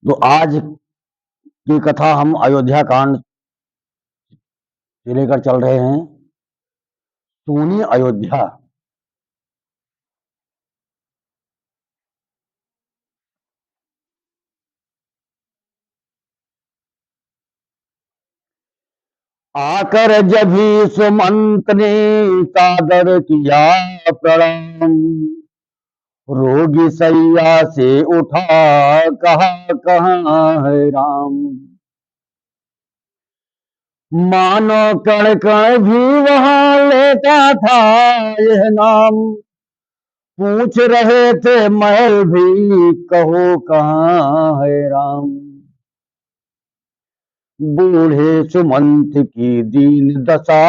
तो आज की कथा हम अयोध्या कांड से लेकर चल रहे हैं। सोनी अयोध्या। आकर जब भी सुमंत ने सादर किया प्रणाम, रोगी सैया से उठा, कहा कहाँ है राम। मानो कण कण भी वहां लेता था यह नाम, पूछ रहे थे महल भी, कहो कहाँ है राम। बूढ़े सुमंत की दीन दशा,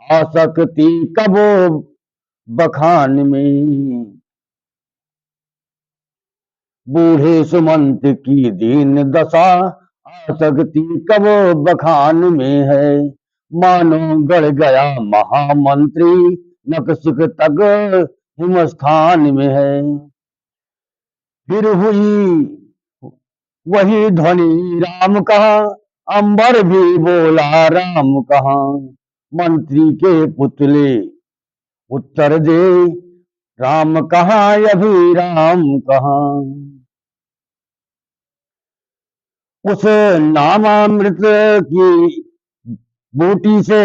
आसक्ति कबो बखान में। बूढ़े सुमंत की दीन दशा, आसक्ति कबो बखान में है। मानो गढ़ गया महामंत्री, नकसिक तक हिमस्थान में है। फिर हुई वही ध्वनि राम कहा, अंबर भी बोला राम कहा। मंत्री के पुतले उत्तर दे, राम कहा अभी राम कहा। उस नामामृत की बूटी से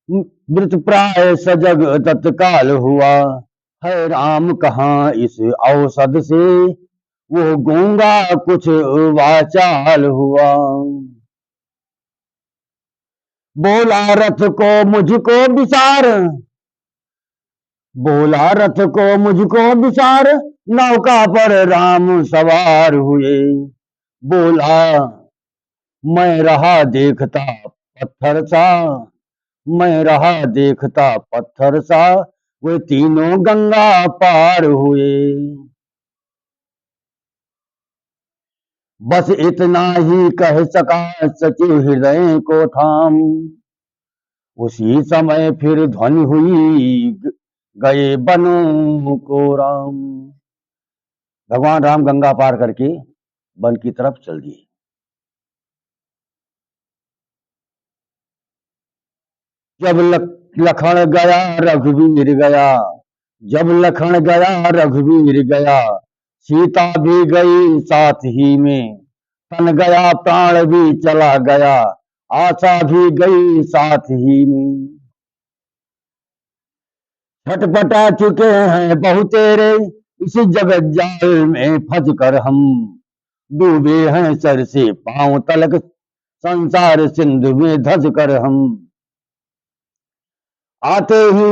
मृत प्राय सजग तत्काल हुआ। है राम कहाँ इस औषध से, वो गूंगा कुछ वाचाल हुआ। बोला रथ को मुझको विसार, बोला रथ को मुझको विसार, नौका पर राम सवार हुए। बोला मैं रहा देखता पत्थर सा, मैं रहा देखता पत्थर सा, वे तीनों गंगा पार हुए। बस इतना ही कह सका सचिव हृदय को थाम। उसी समय फिर ध्वनि हुई, गए बनों को राम। भगवान राम गंगा पार करके वन की तरफ चल दिए। जब लखन गया रघुवीर गया, जब लखन गया रघुवीर गया, सीता भी गई साथ ही में। तन गया प्राण भी चला गया, आशा भी गई साथ ही में। छटपटा चुके हैं बहुतेरे, इसी जगत जाल में फंस कर हम। डूबे हैं सर से पांव तलक, संसार सिंधु में धस कर हम। आते ही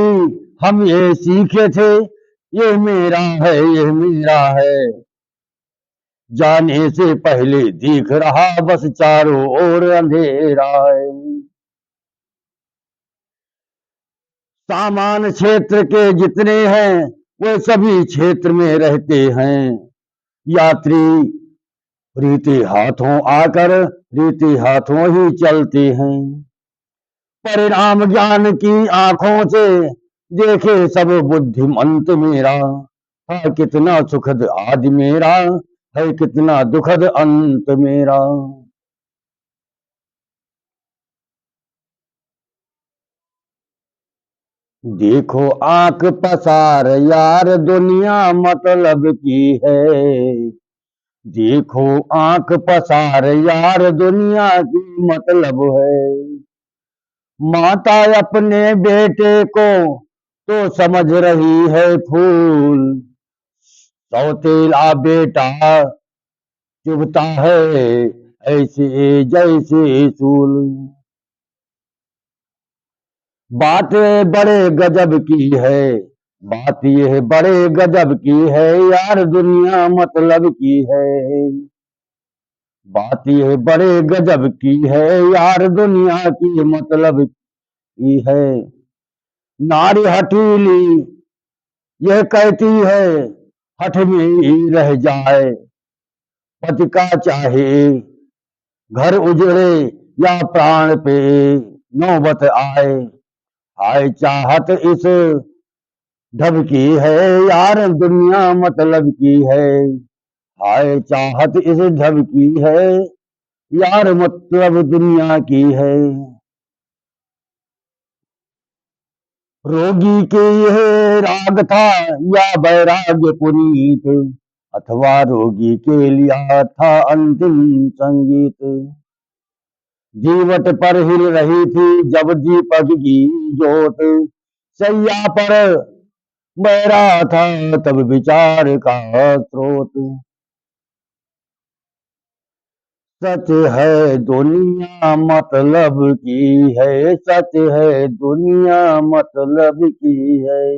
हम ये सीखे थे, ये मेरा है ये मेरा है। जाने से पहले दिख रहा बस चारों ओर अंधेरा है। सामान क्षेत्र के जितने हैं, वे सभी क्षेत्र में रहते हैं। यात्री रीति हाथों आकर रीति हाथों ही चलते हैं। परिणाम ज्ञान की आंखों से देखे सब बुद्धिमंत मेरा। है कितना सुखद आदि मेरा, है कितना दुखद अंत मेरा। देखो आंख पसार यार दुनिया मतलब की है। देखो आंख पसार यार दुनिया की मतलब है। माता अपने बेटे को तो समझ रही है फूल, सौतेला बेटा चुभता है ऐसे जैसे सूल। बात बड़े गजब की है, बात यह बड़े गजब की है यार दुनिया मतलब की है। बात यह बड़े गजब की है यार दुनिया की मतलब की है। नारी हठीली यह कहती है, हठ में ही रह जाए। पति का चाहे घर उजड़े या प्राण पे नौबत आए। हाय चाहत इस ढब की है यार दुनिया मतलब की है। हाय चाहत इस ढब की है, यार मतलब दुनिया की है। रोगी के यह राग था या वैराग्य पुनीत, अथवा रोगी के लिया था अंतिम संगीत। जीवट पर हिल रही थी जब दीपक की जोत, सैया पर बह रहा था तब विचार का स्रोत। सच है दुनिया मतलब की है, सच है दुनिया मतलब की है।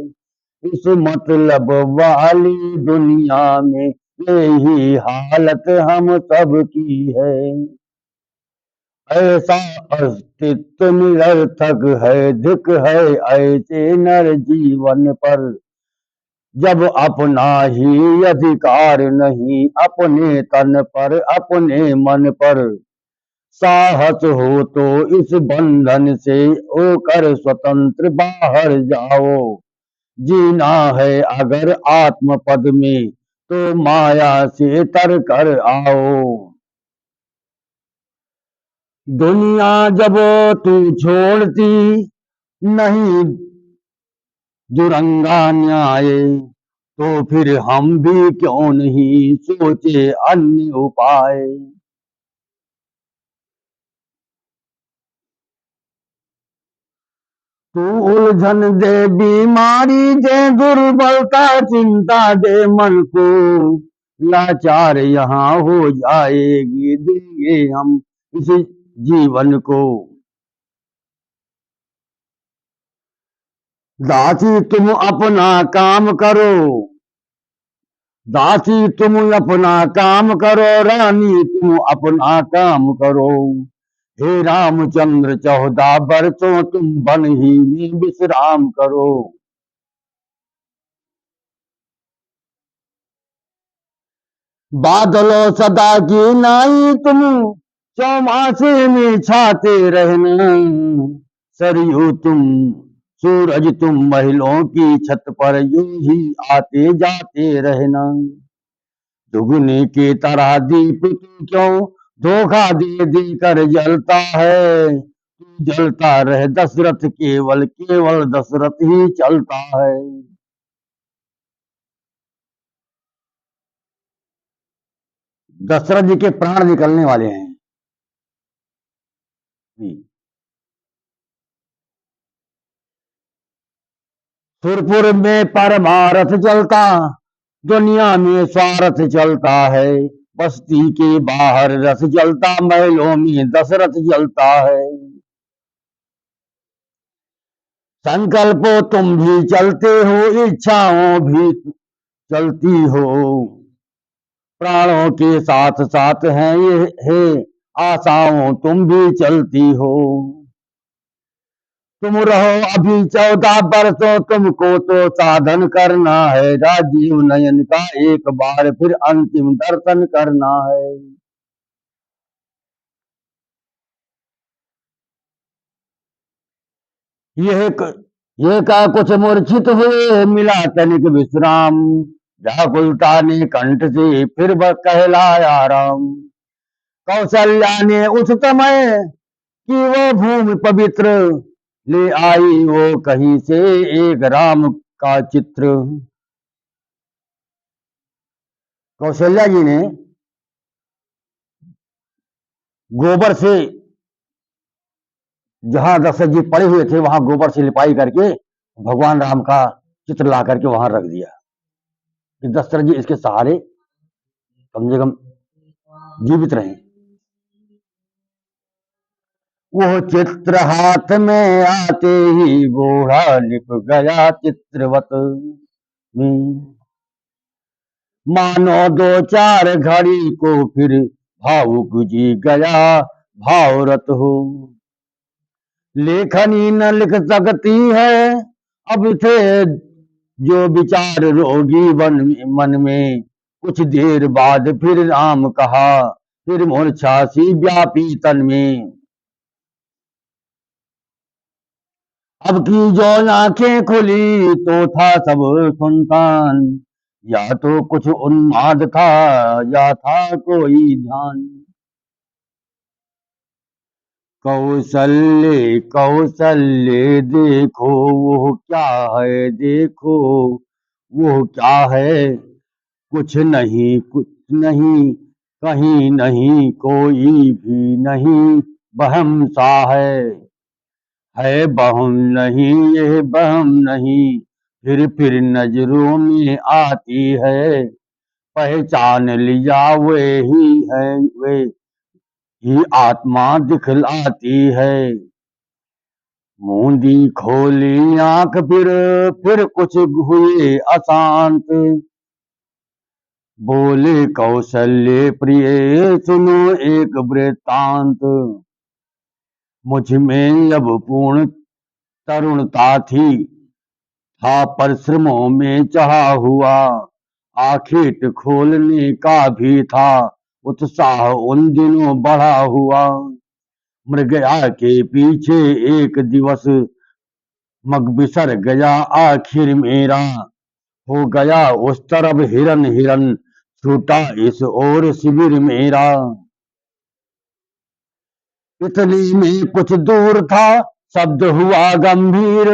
इस मतलब वाली दुनिया में यही हालत हम सब की है। ऐसा अस्तित्व निरर्थक है, धिक है ऐसे नर जीवन पर, जब अपना ही अधिकार नहीं अपने तन पर अपने मन पर। साहस हो तो इस बंधन से होकर स्वतंत्र बाहर जाओ। जीना है अगर आत्म पद में तो माया से तर कर आओ। दुनिया जब तू छोड़ती नहीं दुरंगा न्याय, तो फिर हम भी क्यों नहीं सोचे अन्य उपाय। तू उलझन दे बीमारी दे दुर्बलता चिंता दे मन को, लाचार यहाँ हो जाएगी देंगे हम इस जीवन को। दासी तुम अपना काम करो, दासी तुम अपना काम करो, रानी तुम अपना काम करो। हे रामचंद्र 14 बरसों तुम वन ही में विश्राम करो। बादलों सदा की नाई तुम चौमासे में छाते रहना। सरयू तुम सूरज तुम महलों की छत पर यूं ही आते जाते रहना। दुगनी की तरह दीप तू क्यों धोखा दे दे कर जलता है। तू जलता रहे दशरथ केवल केवल दशरथ ही चलता है। दशरथ जी के प्राण निकलने वाले हैं जी। सुरपुर में परमारथ चलता, दुनिया में स्वार्थ चलता है। बस्ती के बाहर रथ जलता, महलों में दशरथ जलता है। संकल्पों तुम भी चलते हो, इच्छाओं भी चलती हो। प्राणों के साथ साथ हैं ये है आशाओं तुम भी चलती हो। तुम रहो अभी 14 बरसों तुमको तो साधन करना है, राजीव नयन का एक बार फिर अंतिम दर्शन करना है। यह ये का कुछ मूर्छित हुए मिला तनिक विश्राम, व्याकुलता ने कंठ से फिर वह कहलाया राम। कौशल्या ने उस समय कि वो भूमि पवित्र ले आई वो कहीं से एक राम का चित्र। कौशल्या जी ने गोबर से जहां दशरथ जी पड़े हुए थे वहां गोबर से लिपाई करके भगवान राम का चित्र ला करके वहां रख दिया कि दशरथ जी इसके सहारे कम से कम जीवित रहे। वो चित्र हाथ में आते ही बूढ़ा लिप गया चित्रवत में। मानो 2 4 घड़ी को फिर भावुक जी गया भावरत हो। लेखनी न लिख सकती है अब थे जो विचार रोगी मन में। कुछ देर बाद फिर राम कहा फिर मूर्छा सी व्यापी तन में। अब की जो आंखें खुली तो था सब सुनसान, या तो कुछ उन्माद था, या था कोई ध्यान। कौशल्य कौशल्य देखो, वो क्या है देखो, वो क्या है। कुछ नहीं कुछ नहीं, कहीं नहीं कोई भी नहीं, वहम सा है वहम नहीं, ये वहम नहीं। फिर नजरों में आती है, पहचान लिया वे ही है, वे ही आत्मा दिखलाती है। मूंदी खोली आंख, फिर कुछ हुए अशांत। बोले कौशल्य प्रिय, सुनो एक वृत्तांत। मुझ में अब पूर्ण तरुणता थी, था परिश्रमों में चाहा हुआ। आखिर खोलने का भी था उत्साह उन दिनों बढ़ा हुआ। मृगया के पीछे एक दिवस मग बिसर गया आखिर मेरा। हो गया उस तरफ हिरन हिरन, छूटा इस ओर शिविर मेरा। इतने में कुछ दूर था, शब्द हुआ गंभीर।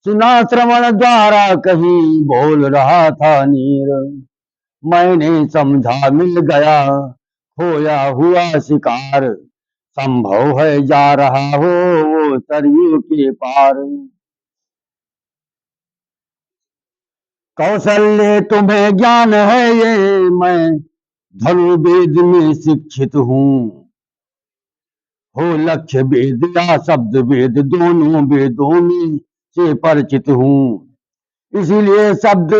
सुना श्रवण द्वारा कहीं बोल रहा था नीर। मैंने समझा मिल गया खोया हुआ शिकार। संभव है जा रहा हो वो सरयू के पार। कौशल्य तुम्हें ज्ञान है ये, मैं धनुर्वेद में शिक्षित हूँ। हो लक्ष्य वेद या शब्द वेद, दोनों वेदों में से परिचित हूँ। इसीलिए शब्द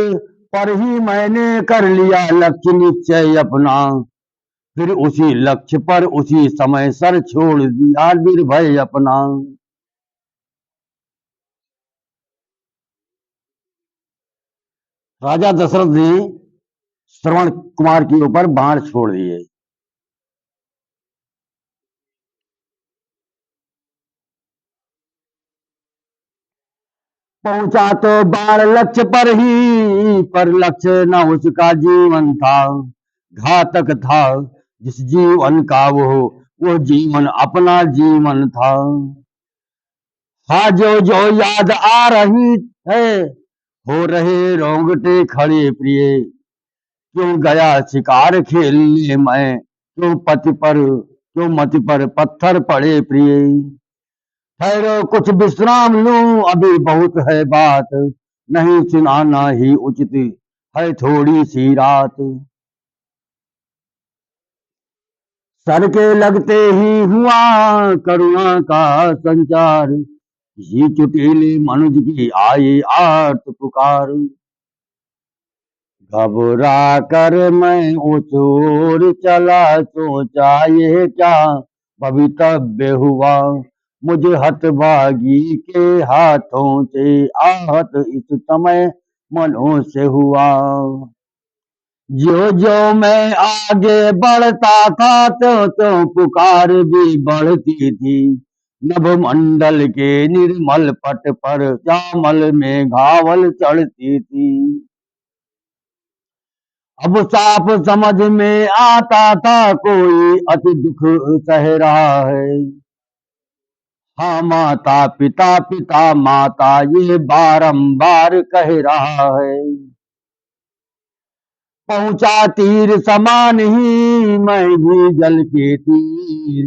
पर ही मैंने कर लिया लक्ष्य निश्चय अपना। फिर उसी लक्ष्य पर उसी समय सर छोड़ दिया निर्भय अपना। राजा दशरथ ने श्रवण कुमार के ऊपर बाण छोड़ दिए। पहुंचा तो बाण लक्ष्य पर ही, पर लक्ष्य न उसका जीवन था। घातक था जिस जीवन का वो जीवन अपना जीवन था। हाँ, जो याद आ रही है, हो रहे रोंगटे खड़े प्रिय। क्यों गया शिकार खेलने मैं, क्यों मति पर पत्थर पड़े प्रिय। ठहरो कुछ विश्राम लूं, अभी बहुत है बात। नहीं सुनाना ही उचित है थोड़ी सी रात। सर के लगते ही हुआ करुणा का संचार। किसी चुटीले मनुज की आई आर्त पुकार। घबरा कर मैं उस ओर चला, सोचा ये क्या भवितव्य हुआ। मुझे हतभागी के हाथों से आहत इस समय मनों से हुआ। जो जो मैं आगे बढ़ता था, त्यों पुकार भी बढ़ती थी। नभ मंडल के निर्मल पट पर श्यामल में घावल चढ़ती थी। अब साफ समझ में आता था कोई अति दुख सह रहा है। हाँ, माता पिता पिता माता ये बारंबार कह रहा है। पहुंचा तीर समान ही मैं भी जल के तीर।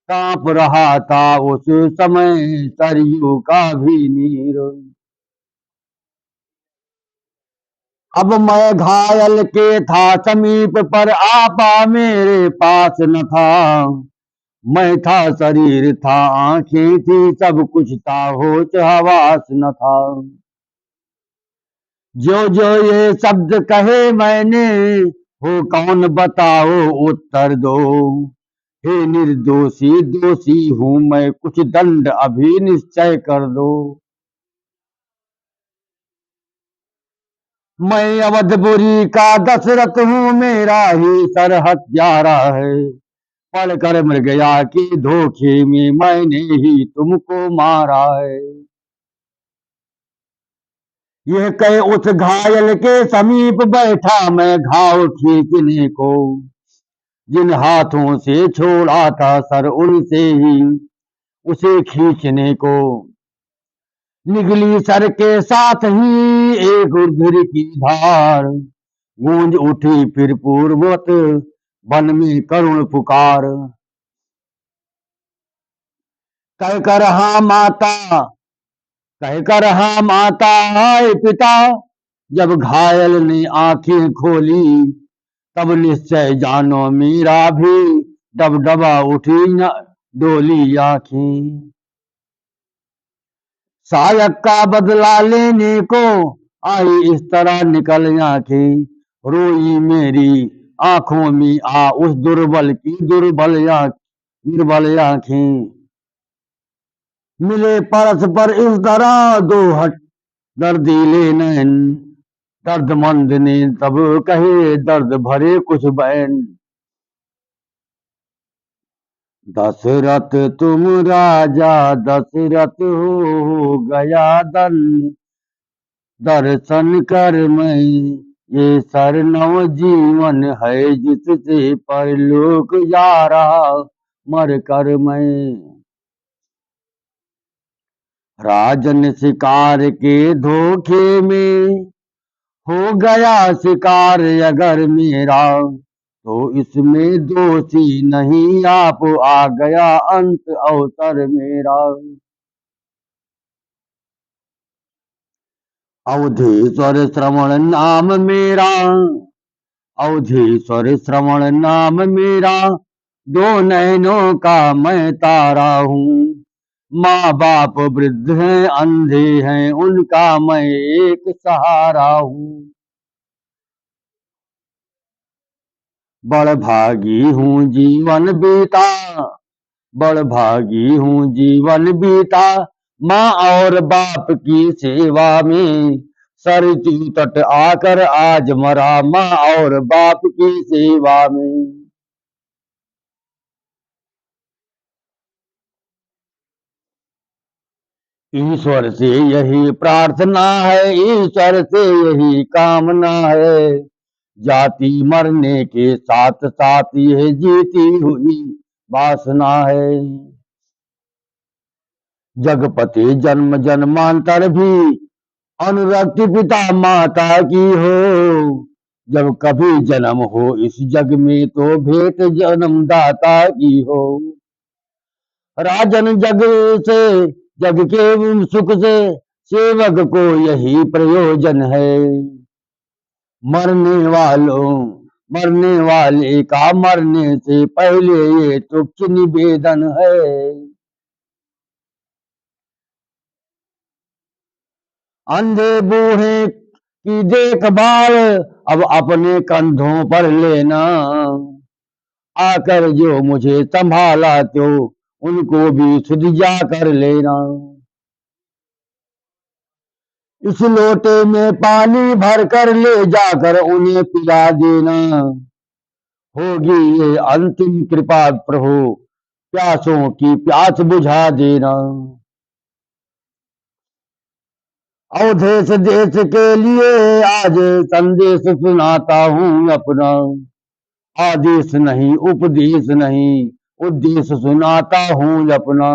कांप रहा था उस समय सरयू का भी नीर। अब मैं घायल के था समीप, पर आपा मेरे पास न था। मैं था शरीर था आंखें थी सब कुछ था, होश हवास न था। जो जो ये शब्द कहे मैंने, हो कौन बताओ उत्तर दो। हे निर्दोषी दोषी हूं मैं, कुछ दंड अभी निश्चय कर दो। मैं अवधपुरी का दशरथ हूँ, मेरा ही सर हत्यारा है। पढ़कर मृगया के धोखे में मैंने ही तुमको मारा है। यह कह उस घायल के समीप बैठा मैं घाव खींचने को, जिन हाथों से छोड़ा था सर उनसे ही उसे खींचने को। निगली सर के साथ ही एक उर्ध्व की धार, गूंज उठी फिर पूर्ववत वन में करुण पुकार। कहकर हाँ माता, कहकर हाँ माता हाय पिता, जब घायल ने आंखें खोली, तब निश्चय जानो मेरा भी डबडबा उठी न डोली आंखें। सायक का बदला लेने को आई इस तरह निकल आंखें, रोई मेरी आंखों में आ उस दुर्बल की दुर्बल आंखें। मिले परस्पर इस तरह दो हट दर्दीले नैन, दर्दमंद ने तब कहे दर्द भरे कुछ बैन। दशरथ तुम राजा दशरथ हो गया दन, दर्शन कर मैं ये सरनव जीवन है जिससे परलोक जा रहा मर कर मैं। राजन शिकार के धोखे में हो गया शिकार अगर मेरा, तो इसमें दोषी नहीं आप आ गया अंत अवसर मेरा। अवधेश्वर श्रवण नाम मेरा, अवधेश्वर श्रवण नाम मेरा, दो नैनों का मैं तारा हूँ। माँ बाप वृद्ध हैं अंधे हैं उनका मैं एक सहारा हूँ। बड़ भागी हूँ जीवन बीता, बड़ भागी हूँ जीवन बीता, माँ और बाप की सेवा में। सरजू तट आकर आज मरा माँ और बाप की सेवा में। ईश्वर से यही प्रार्थना है, ईश्वर से यही कामना है, जाति मरने के साथ साथ यह जीती हुई वासना है। जगपति जन्म जन्मांतर भी अनुरक्ति पिता माता की हो, जब कभी जन्म हो इस जग में तो भेंट जन्मदाता की हो। राजन जग से जग के सुख से सेवक को यही प्रयोजन है। मरने वालों मरने वाले का मरने से पहले ये तुच्छ निवेदन है। अंधे बूढ़े की देखभाल अब अपने कंधों पर लेना, आकर जो मुझे संभाला तो उनको भी सुध जा कर लेना। इस लोटे में पानी भर कर ले जाकर उन्हें पिला देना, होगी ये अंतिम कृपा प्रभु प्यासों की प्यास बुझा देना। अवधेश देश के लिए आज संदेश सुनाता हूँ अपना, आदेश नहीं उपदेश नहीं उद्देश्य सुनाता हूँ अपना।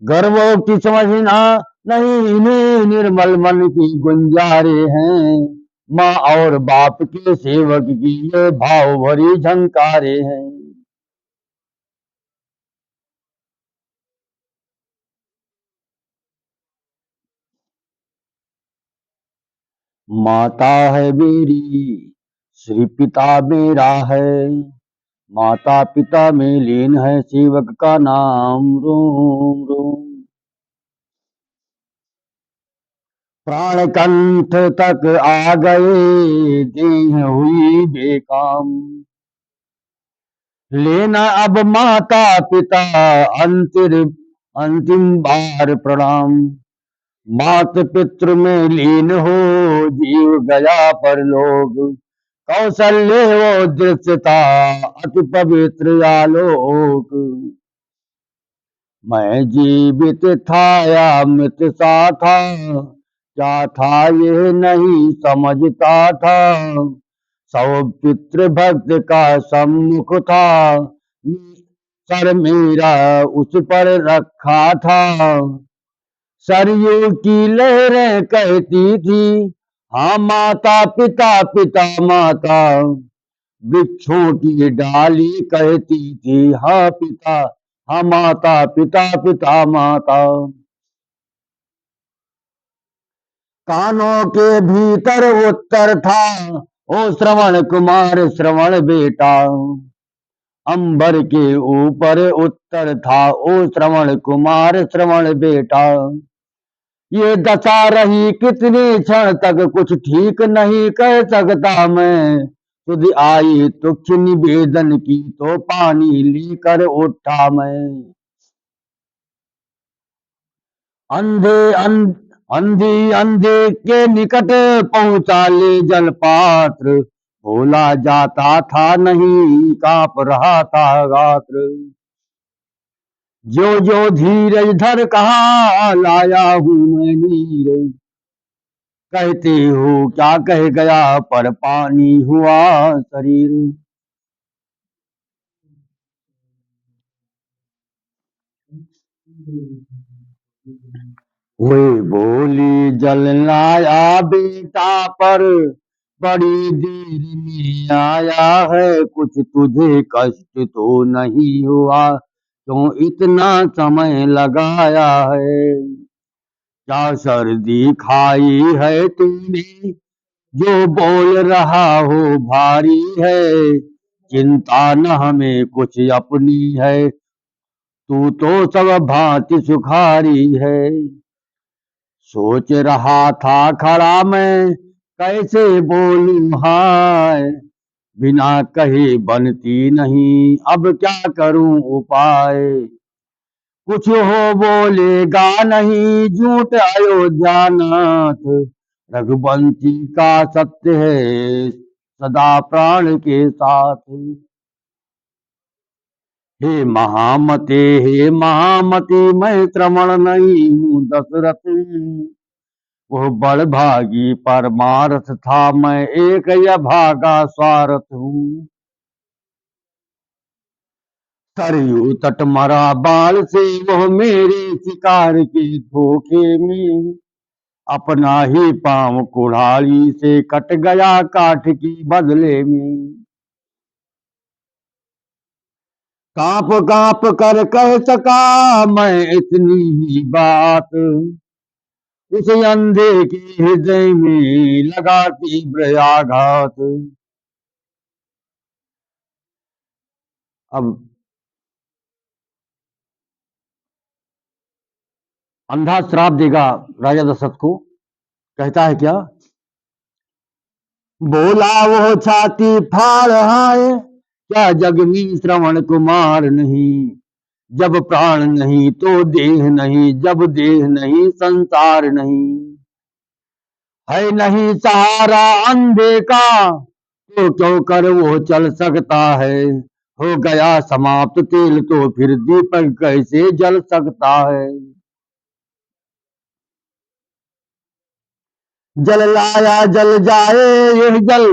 गर्वों समझना नहीं इन्हें निर्मल मन की गुंजारे हैं, माँ और बाप के सेवक की ये भाव भरी झंकारे हैं। माता है मेरी श्री पिता मेरा है, माता पिता में लीन है सेवक का नाम रोम रोम। प्राण कंठ तक आ गए देह हुई बेकाम, लेना अब माता पिता अंतिम बार प्रणाम। मात पितृ में लीन हो जीव गया परलोक, कौशल्य वो दृश्य था अति पवित्र आलोक। मैं जीवित था या मृत सा था, क्या था ये नहीं समझता था, सब पितृभक्त का सम्मुख था, सर मेरा उस पर रखा था। सरयू की लहरें कहती थी, हाँ माता पिता पिता माता। वृक्षों की डाली कहती थी, हाँ पिता, हाँ माता पिता पिता माता। कानों के भीतर उत्तर था, ओ श्रवण कुमार श्रवण बेटा। अंबर के ऊपर उत्तर था, ओ श्रवण कुमार श्रवण बेटा। ये दशा रही कितने क्षण तक, कुछ ठीक नहीं कह सकता मैं। सुध आई तुच्छ निवेदन की, तो पानी लेकर उठा मैं। अंधे अंधी अंधे के निकट पहुंचा ले जल पात्र, भोला जाता था नहीं कांप रहा था गात्र। जो जो धीरज धर कहा, लाया हूं मैं नीरज। कहते हो क्या कह गया, पर पानी हुआ शरीर। वे बोली जल लाया बेटा, पर बड़ी देर में आया है। कुछ तुझे कष्ट तो नहीं हुआ, क्यों इतना समय लगाया है। क्या सर्दी खाई है तूने, जो बोल रहा हो भारी है। चिंता न हमें कुछ अपनी है, तू तो सब भांति सुखारी है। सोच रहा था खड़ा मैं, कैसे बोलूं हाय। बिना कहे बनती नहीं, अब क्या करूं उपाय। कुछ हो बोलेगा नहीं, झूठ अयोध्या नाथ। रघुवंशी का सत्य है, सदा प्राण के साथ। हे महामते, मैं श्रवण नहीं हूँ दशरथ। वो बड़भागी परमारथ था, मैं एक भागा स्वार्थ हूँ। सरयू तट मरा बाण से, वो मेरे शिकार के धोखे में। अपना ही पांव कुल्हाड़ी से कट गया, काठ की बदले में। कांप कांप कर कह सका मैं इतनी ही बात, उस अंधे के हृदय में लगा तीव्र आघात। अब अंधा श्राप देगा राजा दशरथ को। कहता है क्या, बोला वो छाती फाड़ हाय, क्या जग में श्रवण कुमार नहीं। जब प्राण नहीं तो देह नहीं, जब देह नहीं संसार नहीं। है नहीं सहारा अंधे का, तो क्यों कर वो चल सकता है। हो गया समाप्त तेल, तो फिर दीपक कैसे जल सकता है। जल लाया जल जाए यह जल,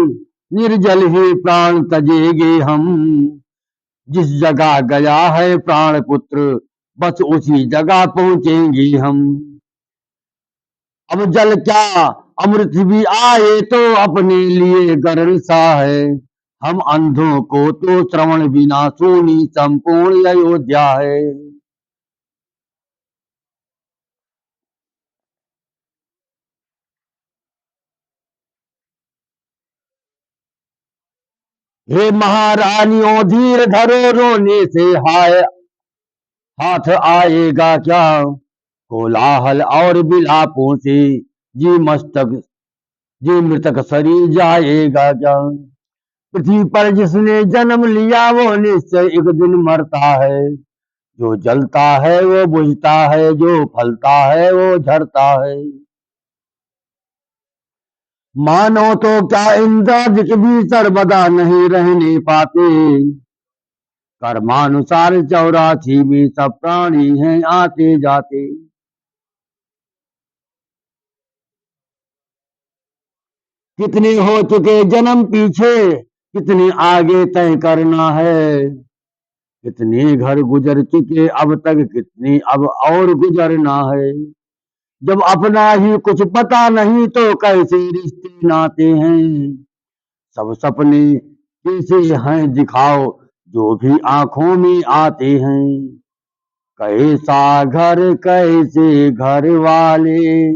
निर्जल ही प्राण तजेगे हम। जिस जगह गया है प्राण पुत्र, बस उसी जगह पहुंचेंगे हम। अब जल क्या, अमृत भी आए तो अपने लिए गरल सा है। हम अंधों को तो श्रवण बिना सोनी संपूर्ण अयोध्या है। हे महारानियों धीर धरो, रोने से हाय हाथ आएगा क्या। कोलाहल और बिलापों से जी मस्तक जी मृतक शरीर जाएगा क्या। पृथ्वी पर जिसने जन्म लिया, वो निश्चय एक दिन मरता है। जो जलता है वो बुझता है, जो फलता है वो झड़ता है। मानो तो क्या इंद्रादिक भी सर्वदा नहीं रहने पाते। कर्मानुसार 84 में सब प्राणी हैं आते जाते। कितने हो चुके जन्म पीछे, कितने आगे तय करना है। कितने घर गुजर चुके अब तक, कितने अब और गुजरना है। जब अपना ही कुछ पता नहीं तो कैसे रिश्ते नाते हैं। सब सपने कैसे हैं दिखाओ, जो भी आंखों में आते हैं। कैसा घर कैसे घर वाले,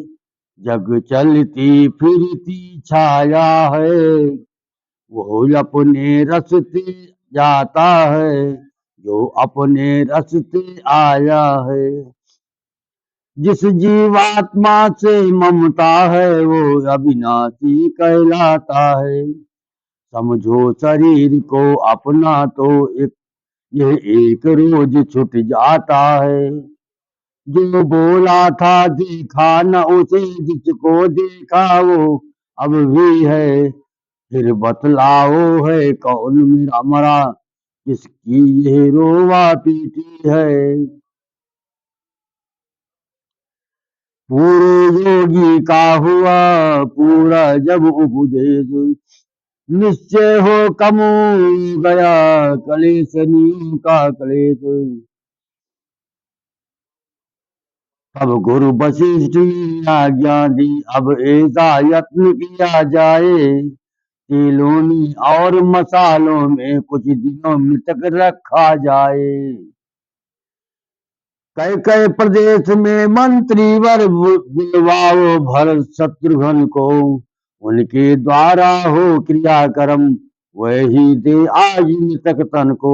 जग चलती फिरती छाया है। वो अपने रास्ते जाता है, जो अपने रास्ते आया है। जिस जीवात्मा से ममता है, वो अविनाशी कहलाता है। समझो शरीर को अपना तो एक, ये एक रोज छूट जाता है। जो बोला था देखा न उसे, जिसको देखा वो अब भी है। फिर बतलाओ है कौन मेरा मरा, किसकी ये रोवा पीटी है। पूरे योगी का हुआ पूरा जब उपदेश, निश्चय हो कमो गया कलेश नियम का कलेश। अब गुरु वशिष्ठ ने आज्ञा दी, अब ऐसा यत्न किया जाए। तेलों में और मसालों में कुछ दिनों में तक रखा जाए। कई कई प्रदेश में मंत्रीवर बुलवाओ भरत शत्रुघ्न को। उनके द्वारा हो क्रियाक्रम, वही दे आज तक तन को।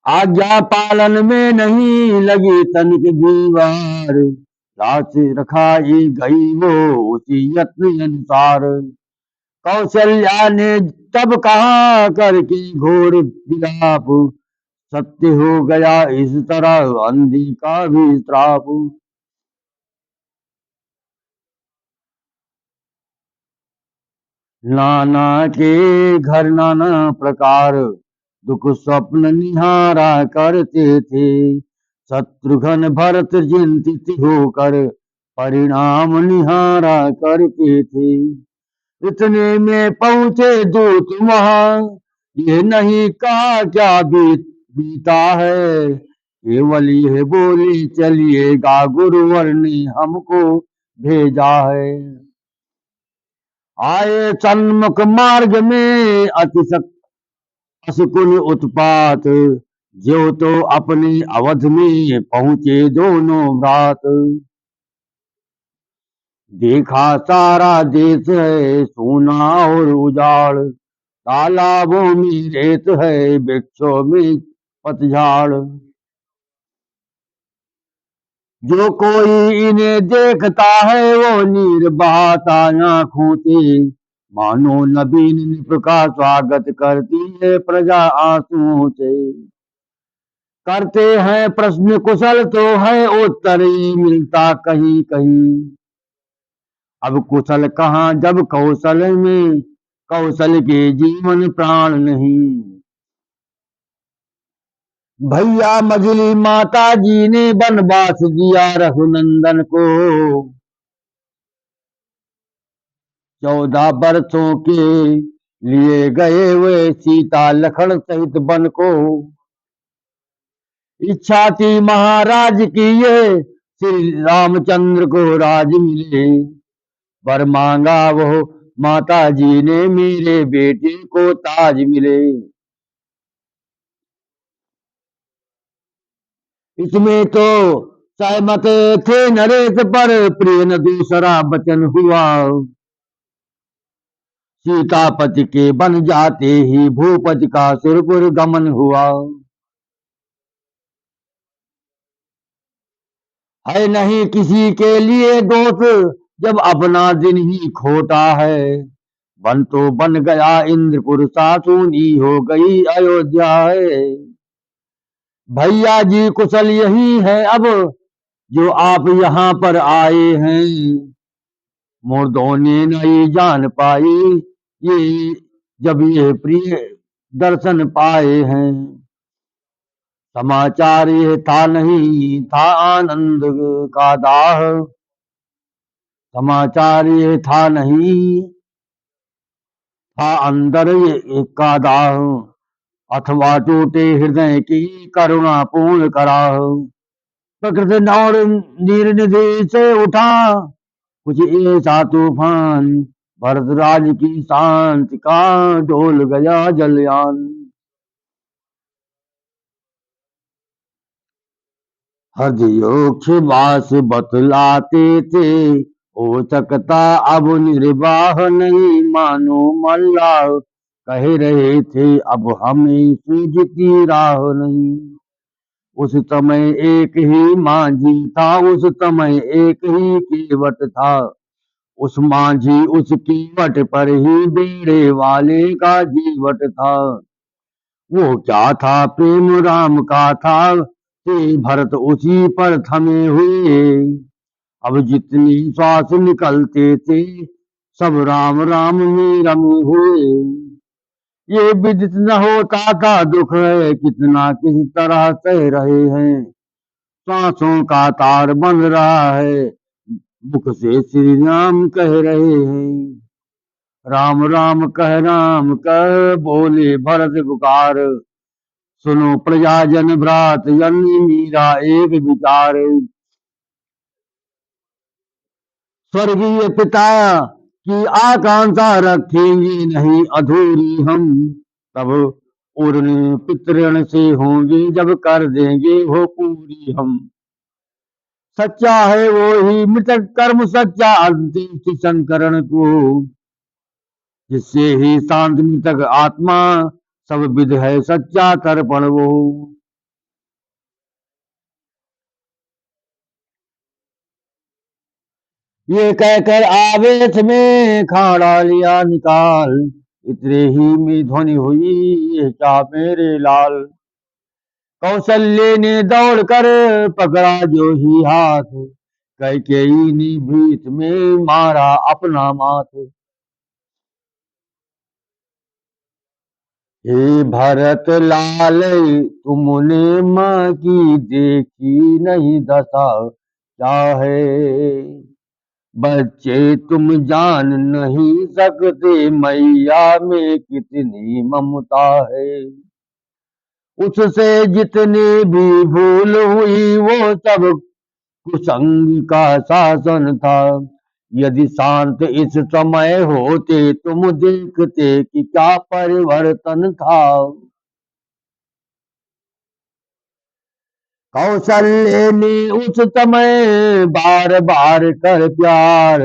आज्ञा पालन में नहीं लगी तनिक दीवार, लाश रखाई गई वो उसी यत्न अनुसार। कौशल्या ने तब कहा करके घोर विलाप, सत्य हो गया इस तरह अंधी का भी श्राप। नाना के घर नाना प्रकार, दुख स्वप्न निहारा करते थे। शत्रुघ्न भरत चिंतित होकर परिणाम निहारा करते थे। इतने में पहुंचे दूत वहां, ये नहीं कहा क्या बीता है। केवल ये बोली चलिएगा, गुरुवर ने हमको भेजा है। आए सन्मुख मार्ग में असकुल उत्पात, जो तो अपने अवध में पहुंचे दोनों भ्रात। देखा सारा देश है सोना और उजाड़, तालाबों में रेत है वृक्षों में पतझाड़। जो कोई इन्हें देखता है वो नीर बहाता आंखों से। मानो नबीन नृप का स्वागत करती है प्रजा आंसुओं से। करते हैं प्रश्न कुशल तो है उत्तर ये मिलता कहीं कहीं। अब कुशल कहाँ जब कौशल में, कौशल के जीवन प्राण नहीं। भैया मजली माता जी ने वनवास दिया रघुनंदन को। 14 वर्षों के लिए गए वे सीता लखन सहित वन को। इच्छा थी महाराज की ये, श्री रामचंद्र को राज मिले। वर मांगा वो माता जी ने, मेरे बेटे को ताज मिले। इसमें तो सहमत थे नरेश, पर प्रिय न दूसरा वचन हुआ। सीतापति के बन जाते ही भूपति का सुरपुर गमन हुआ। है नहीं किसी के लिए दोष, जब अपना दिन ही खोटा है। बन तो बन गया इंद्रपुर, सासुनी हो गई अयोध्या है। भैया जी कुशल यही है अब, जो आप यहाँ पर आए हैं। मुर्दों ने नहीं जान पाई ये, जब ये प्रिय दर्शन पाए हैं। समाचार ये था नहीं था आनंद का दाह, समाचार ये था नहीं, था अंदर ये एक का दाह, अथवा टूटे हृदय की करुणा पूर्ण कराह। प्रकृति और निर्निधि से उठा कुछ ऐसा तूफान, भरतराज की शांति का डोल गया जलयान। हृदयोक्षवास बतलाते थे, हो सकता अब निर्वाह नहीं, मानो मल्लाह कह रहे थे अब हमें सूझती राह नहीं। उस समय एक ही मांझी था, उस समय एक ही केवट था, उस मांझी उस कीवट पर ही बेड़े वाले का जीवट था। वो क्या था प्रेम राम का था, ते भरत उसी पर थमे हुए। अब जितनी श्वास निकलते थे, सब राम राम में रमे हुए। ये विदित न होता था दुख है कितना किस तरह सह रहे हैं, सांसों का तार बन रहा है, मुख से श्री राम कह रहे हैं। राम राम कह बोले भरत पुकार, सुनो प्रजाजन भ्रात जन मीरा एक विचार। स्वर्गीय पिता की आकांक्षा रखेंगे नहीं अधूरी हम, तब उड़ने पितृण से होंगे जब कर देंगे वो पूरी हम। सच्चा है वो ही मृतक कर्म सच्चा अंतिम संकरण को, जिससे ही शांत मृतक आत्मा सब विध है सच्चा तर्पण वो। ये कहकर आवेश में खाड़ा लिया निकाल, इतने ही में ध्वनि हुई ये क्या मेरे लाल। कौशल्य ने दौड़ कर पकड़ा जो ही हाथ, कैकेयी ने भीत में मारा अपना माथ। हे भरत लाल तुमने माँ की देखी नहीं दशा, क्या है बच्चे तुम जान नहीं सकते मैया में कितनी ममता है। उससे जितनी भी भूल हुई वो सब कुसंग का शासन था। यदि शांत इस समय होते तुम देखते कि क्या परिवर्तन था। कौशल्य ने उस समय बार बार कर प्यार,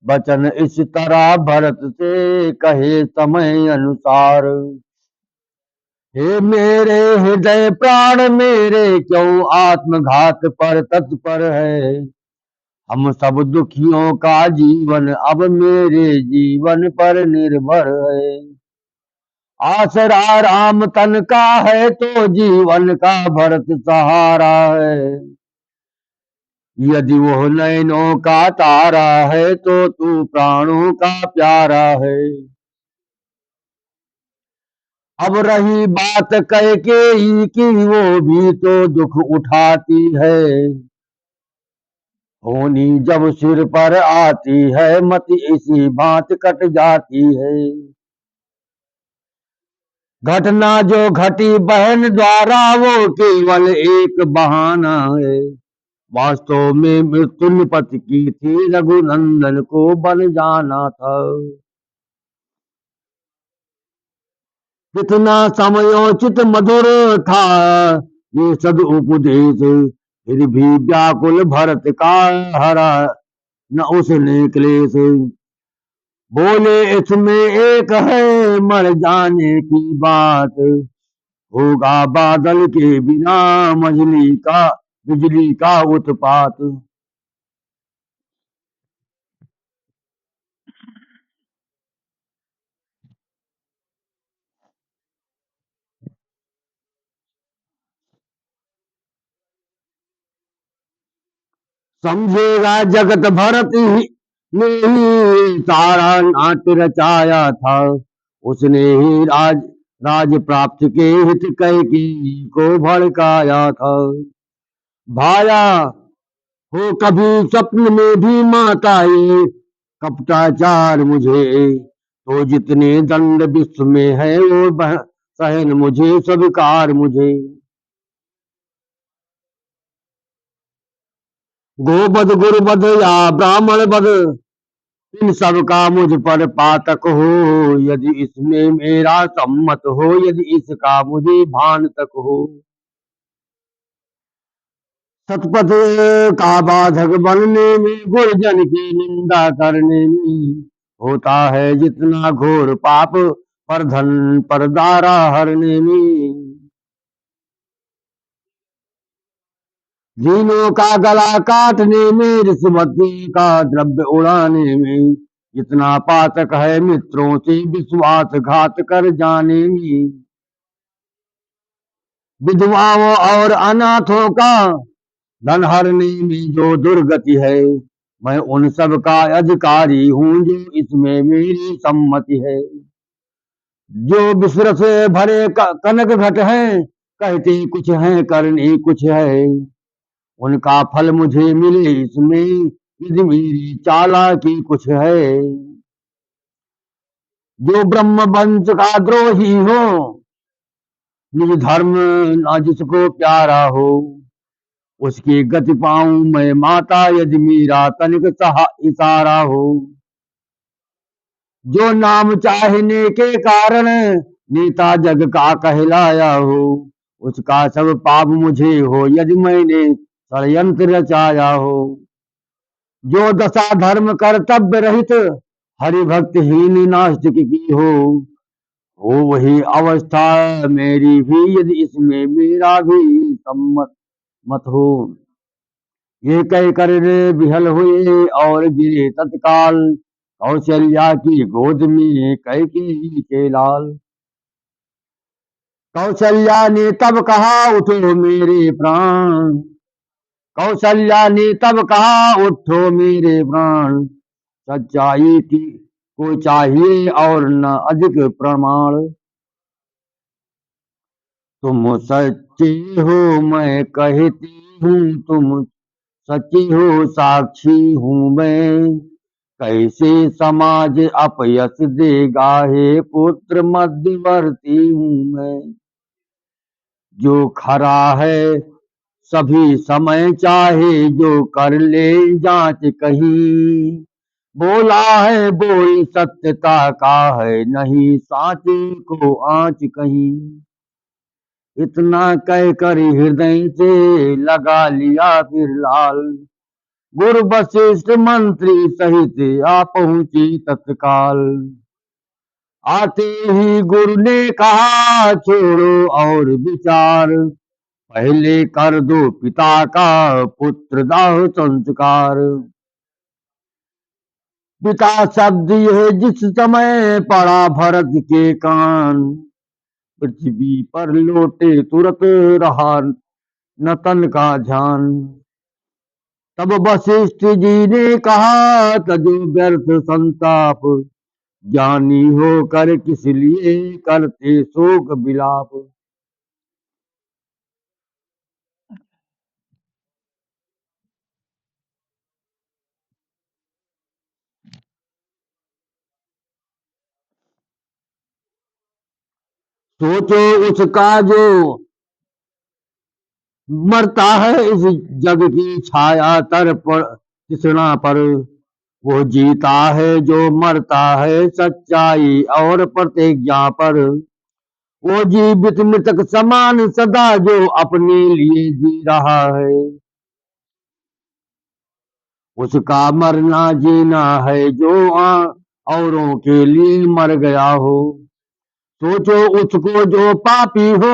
वचन इस तरह भरत से कहे समय अनुसार। हे मेरे हृदय प्राण मेरे क्यों आत्मघात पर तत्पर है। हम सब दुखियों का जीवन अब मेरे जीवन पर निर्भर है। आसरा राम तन का है तो जीवन का भरत सहारा है। यदि वो नैनों का तारा है तो तू प्राणों का प्यारा है। अब रही बात कैकेयी की वो भी तो दुख उठाती है, होनी जब सिर पर आती है मत इसी बात कट जाती है। घटना जो घटी बहन द्वारा वो केवल एक बहाना है, वास्तव में मृत्यु निपत की थी रघुनंदन को बन जाना था। कितना समयोचित मधुर था ये सद उपदेश, फिर भी व्याकुल भरत का हरा न उसने क्लेश। बोले इसमें एक है मर जाने की बात, होगा बादल के बिना मजली का बिजली का उत्पात। समझेगा जगत भरत ही ने ही सारा नाट्य रचाया था। उसने ही राज प्राप्त के हित कैकेयी को भड़काया था। भाया हो कभी स्वप्न में भी माताए कपटाचार मुझे, तो जितने दंड विश्व में है वो सहन मुझे स्वीकार मुझे। गोबध गुरुबध या ब्राह्मण बध, इन सब का मुझ पर पातक हो, यदि इसमें मेरा सम्मत हो, यदि इसका मुझे भान तक हो। सतपथ का बाधक बनने में, गुरजन की निंदा करने में, होता है जितना घोर पाप पर धन पर दारा हरने में। दीनों का गला काटने में, रिश्वत का द्रव्य उड़ाने में, जितना पातक है मित्रों से विश्वासघात कर जाने में। विधवाओं और अनाथों का धन हरने में जो दुर्गति है, मैं उन सब का अधिकारी हूँ जो इसमें मेरी सम्मति है। जो विश्व से भरे कनक घट हैं, कहते कुछ है करने कुछ है, उनका फल मुझे मिले इसमें, यदि मेरी चालाकी कुछ है। जो ब्रह्म वंश का द्रोही हो, निज धर्म ना जिसको प्यारा हो, उसकी गति पाऊं मैं माता, यदि मेरा तनिक इशारा हो। जो नाम चाहने के कारण नेता जग का कहलाया हो, उसका सब पाप मुझे हो, यदि मैंने षड्यंत्र रचाया हो। जो दशा धर्म कर्तव्य रहित हरि भक्तहीन नास्तिक की हो वही अवस्था मेरी भी, यदि इसमें मेरा भी सम्मत मत हो। ये कह कर विहल हुए और गिरे तत्काल, कौशल्या की गोद में कैकेयी के लाल। कौशल्या ने तब कहा उठो मेरे प्राण, कौशल्या ने तब कहा उठो मेरे प्राण, सच्चाई की को चाहिए और न अधिक प्रमाण। तुम सच्चे हो मैं कहती हूँ, तुम सच्ची हो साक्षी हूँ मैं, कैसे समाज अपयश देगा हे पुत्र, मध्यवर्ती हूँ मैं। जो खरा है सभी समय चाहे, जो कर ले जांच कहीं, बोला है बोल सत्यता का है, नहीं साचे को आंच कहीं। इतना कह कर हृदय से लगा लिया फिर लाल, गुरु वशिष्ठ मंत्री सहित आ पहुंची तत्काल। आते ही गुरु ने कहा छोड़ो और विचार, पहले कर दो पिता का पुत्र दाह संस्कार। पिता शब्द यह जिस समय पड़ा भरत के कान, पृथ्वी पर लौटे तुरंत रहा न तन का ध्यान। तब वशिष्ठ जी ने कहा तजो व्यर्थ संताप, ज्ञानी होकर किस लिए करते शोक विलाप। सोचो उसका जो मरता है इस जग की छाया तर पर तिसना पर, वो जीता है जो मरता है सच्चाई और प्रतिज्ञा पर। वो जीवित मृतक समान सदा जो अपने लिए जी रहा है, उसका मरना जीना है जो औरों के लिए मर गया हो। सोचो उसको जो पापी हो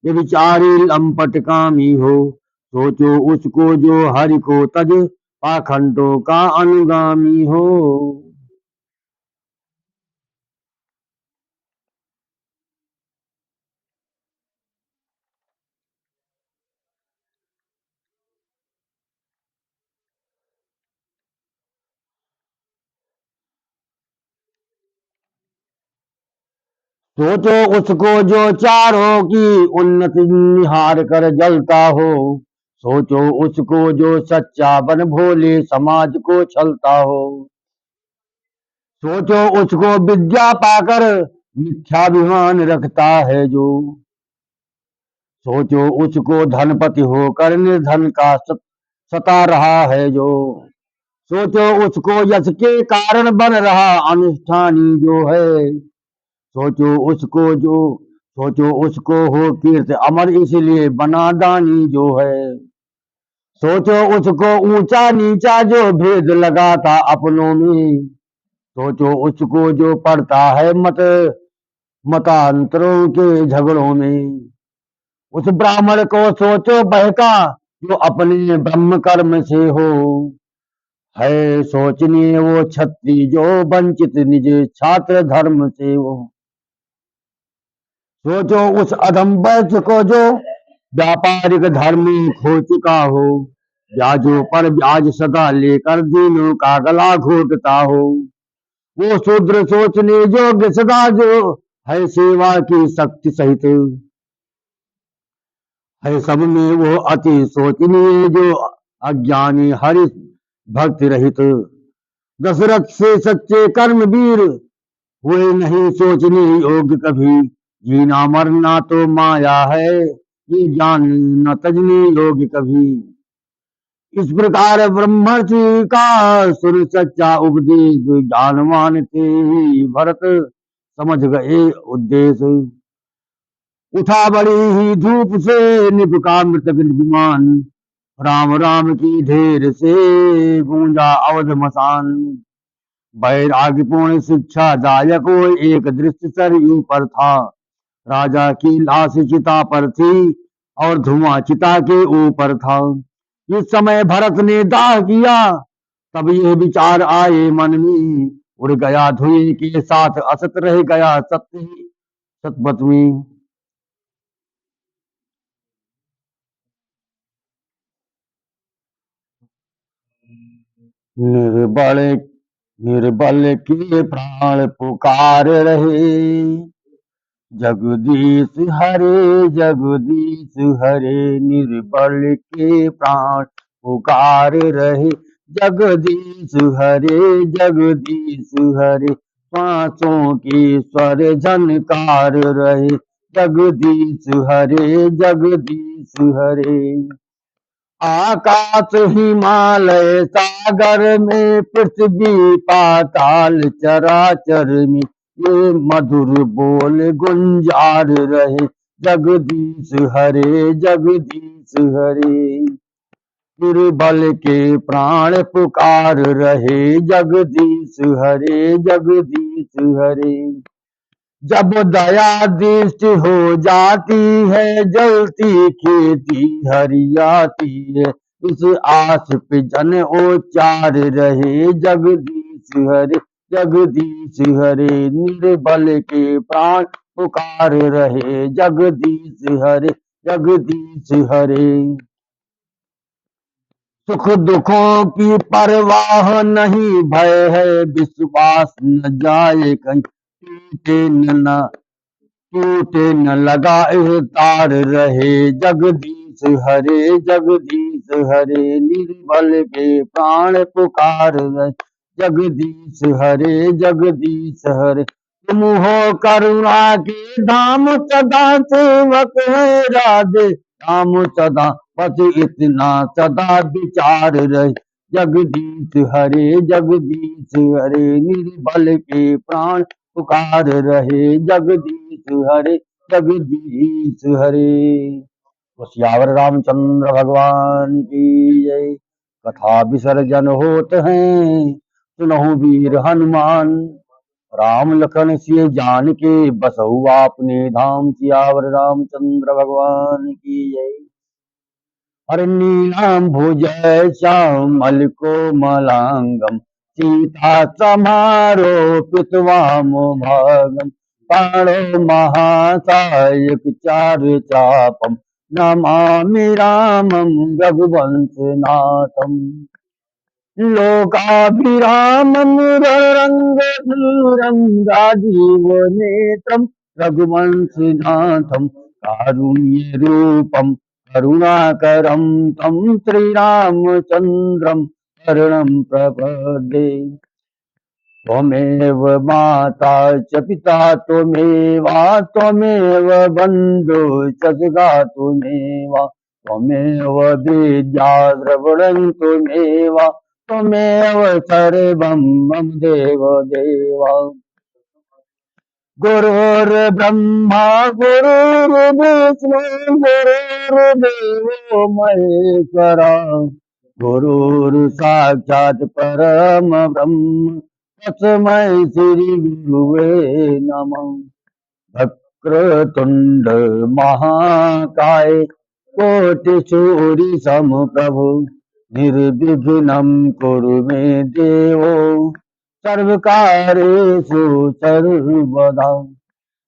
व्यभिचारी लंपट कामी हो, सोचो उसको जो हरि को तज पाखंडों का अनुगामी हो। सोचो उसको जो चारों की उन्नति निहार कर जलता हो, सोचो उसको जो सच्चा बन भोले समाज को छलता हो। सोचो उसको विद्या पाकर मिथ्याभिमान रखता है जो। सोचो उसको धनपति होकर निर्धन का सता रहा है जो। सोचो उसको यश के कारण बन रहा अनुष्ठानी जो है। सोचो उसको जो सोचो उसको हो कीर्त अमर इसलिए बना दानी जो है। सोचो उसको ऊंचा नीचा जो भेद लगाता अपनों में। सोचो उसको जो पड़ता है मतांतरों के झगड़ों में। उस ब्राह्मण को सोचो बहका जो अपने ब्रह्म कर्म से हो। है सोचनीय वो छत्री जो वंचित निज छात्र धर्म से हो। सोचो उस अधम वैश्य को जो व्यापारिक धर्म खो चुका हो। ब्याजों पर ब्याज सदा लेकर दीनों का गला घोटता हो। वो शूद्र सोचने योग्य सदा जो है सेवा की शक्ति सहित। है सब में वो अति सोचनीय जो अज्ञानी हरि भक्ति रहित। दशरथ से सच्चे कर्म वीर हुए नहीं सोचने योग्य कभी। जीना मरना तो माया है ये ज्ञान न तजने योग्य कभी। इस प्रकार ब्रह्मर्षि का सुन सच्चा उपदेश ज्ञानवान थे ही भरत समझ गए उद्देश्य। उठा बड़ी ही धूप से निपका मृतक विमान। राम राम की ढेर से गूंजा अवध मसान। वैराग्यपूर्ण शिक्षा दायक वो एक दृश्य सरयू पर था। राजा की लाश चिता पर थी और धुआं चिता के ऊपर था। इस समय भरत ने दाह किया तब ये विचार आए मन में। उड़ गया धुएं के साथ असत रह गया सत्य सतपथ में। निर्बल निर्बल के प्राण पुकार रहे जगदीश हरे जगदीश हरे। निर्बल के प्राण पुकार रहे जगदीश हरे जगदीश हरे। श्वासों की स्वर झनकार रहे जगदीश हरे जगदीश हरे। आकाश हिमालय सागर में पृथ्वी पाताल चराचर में ये मधुर बोल गुंजार रहे जगदीश हरे जगदीश हरे। निर्बल के प्राण पुकार रहे जगदीश हरे जगदीश हरे। जब दया दृष्टि हो जाती है जलती खेती हरियाती है। इस आस पे जन उच्चार रहे जगदीश हरे जगदीश हरे। निर्बल के प्राण पुकार रहे जगदीश हरे जगदीश हरे। सुख दुखों की परवाह नहीं भय है विश्वास न जाए कहीं। टूटे न लगाए तार रहे जगदीश हरे जगदीश हरे। निर्बल के प्राण पुकार रहे जगदीश हरे जगदीश हरे। तुम हो करुणा के धाम सदा सेवक है राधे राम सदा बस इतना सदा विचार रहे जगदीश हरे जगदीश हरे। निर्बल के प्राण पुकार रहे जगदीश हरे जगदीश हरे। तो सियावर रामचंद्र भगवान की जय। कथा विसर्जन होत हैं सुनहु वीर हनुमान। राम लखन सिय जान के बसहु आपने धाम। सियावर रामचंद्र भगवान की जय। हर नीलाम भुजय श्यामल कोमलांगम सीता समारो पितवामो भागम। तारो महासायक चारु चापम नमामि रामं रघुवंश नाथम। लोकाभिरामं रंगधीरं राजीव नेत्रं रघुवंश नाथम। कारुण्य रूपम करुणाकरं तं श्रीरामचन्द्रं शरणं प्रपद्ये। त्वमेव माता च पिता त्वमेव बन्धु च सखा त्वमेव विद्या द्रविणं त्वमेव सर्वं मम देव। गुरुर्ब्रह्मा गुरुर्विष्णु गुरुर्देवो महेश्वरा गुरुर्साक्षात् परम ब्रह्म तस्मै श्री गुरुवे नमः। वक्रतुंड महाकाय कोटिसूर्य समप्रभु निर्विघ्नं कुरु मे देव सर्वकारेषु सर्वदा।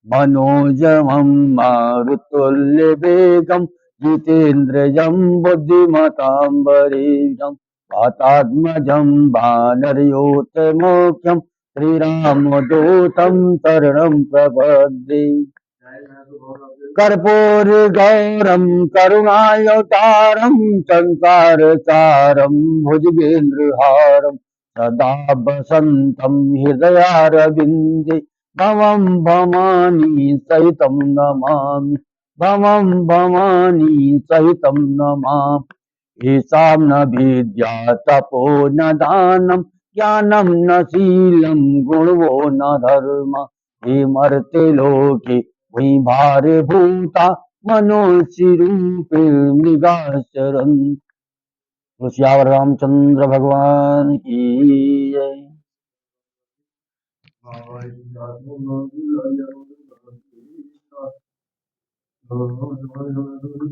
मनोजवं मारुतुल्यवेगं जितेन्द्रियं बुद्धिमतां वरिष्ठं वातात्मजं वानरयोतमोख्यं श्रीरामदूतं शरणं प्रपद्ये। कर्पूरगौरं करुणावतारं संसारसारं भुजगेन्द्रहारं सदा वसन्तं हृदयारविन्दे भवं भवानी सहितं नमामि भवं भवानी सहितं नमामि। येषां न विद्या तपो न दानं ज्ञानं न शीलं गुणवो न धर्म ये मर्ते लोके वही भारे भूता मनुष्य रूपे मृगाचरन्। सियावर रामचंद्र भगवान की जय।